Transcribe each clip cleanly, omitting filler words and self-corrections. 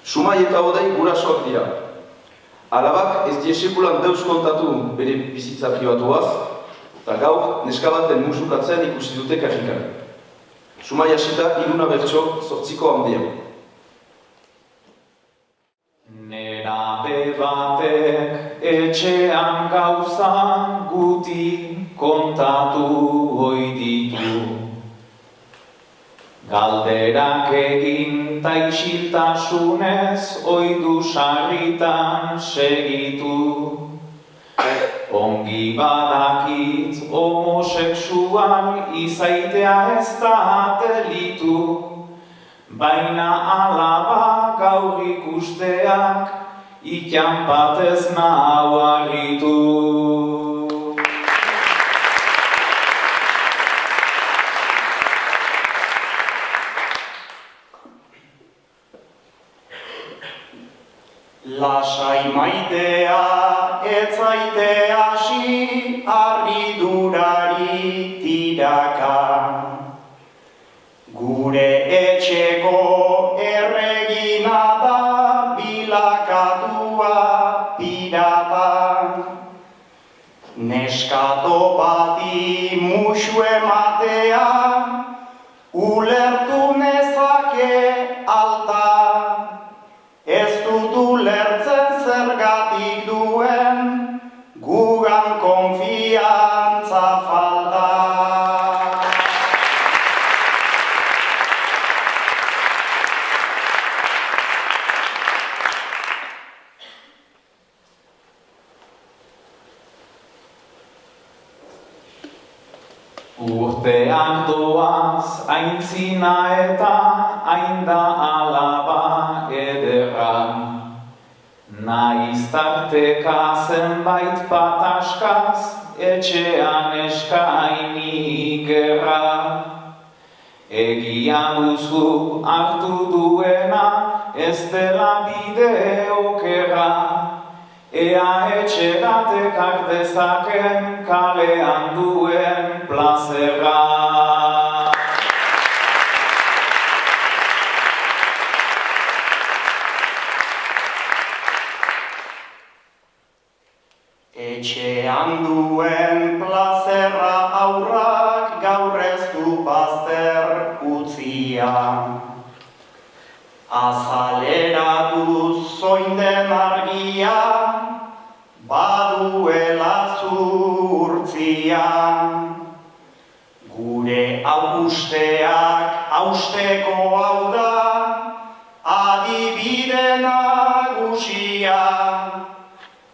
Sumai eta Odei gurasoak dira. Alabak ez die sekulan deus kontatu bere bizitza pribatuaz, eta gaur neska baten musukatzen ikusi dute karrikan. Sumai hasita Iruna bertso 8ko handia. Nerabe batek etxean gauza guti kontatu ohi ditu. Galderak egin ta isiltasunez ohidu sarritan segitu. Ongi badakit homosexual izaitea ez da delitu, baina alaba gaur ikusteak ikan batez nau harritu. Lasai maitea, ez zaite hasi, harridurari tiraka. Gure etxeko erregina da, bilakatua pirata. Neskato bati musu ematea, ulertu nezake alta. Ez dut ulertzen zergatik duen, gugan konfiantza falta. Urteak doaz aintzina eta ainda alaba ederra. Naiz tarteka zenbait pataskaz etxean eskaini gerra. Egia duzu hartu duena ez dela bide okerra. Ea etxeratek artezaken kalean duen plazerra. Etxean duen plazerra aurrak gaur ez du bazter utzia. Azaleratu zoinden argia, baduela zuhurtzia. Gure austeak hausteko hau da, adibide nagusia.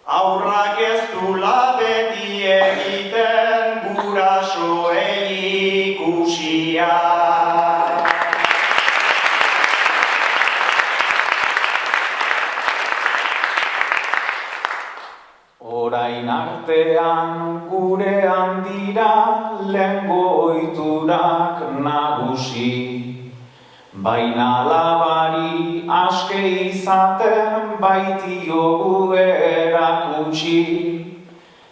Aurrak ez dula beti egiten gurasoei ikusia. Orain artean gurean dira lehengo ohiturak nagusi, baina alabari aske izaten baitiogu erakutsi.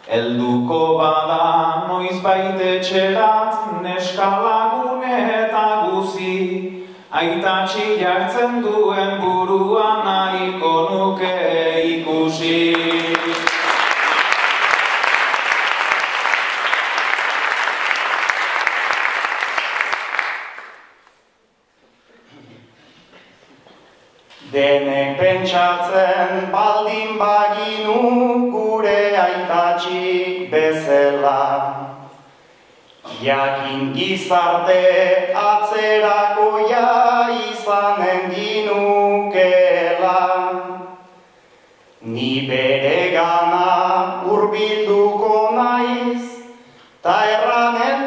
Helduko bada noizbait etxerat neska lagun eta guzi, aitatxi jartzen duen burua nahiko nuke ikusi. Denek pentsatzen baldin baginu gure aitatxik bezala. Jakin gizarte atzerakoia izanen ginukela. Ni bere gana hurbilduko naiz, ta erranen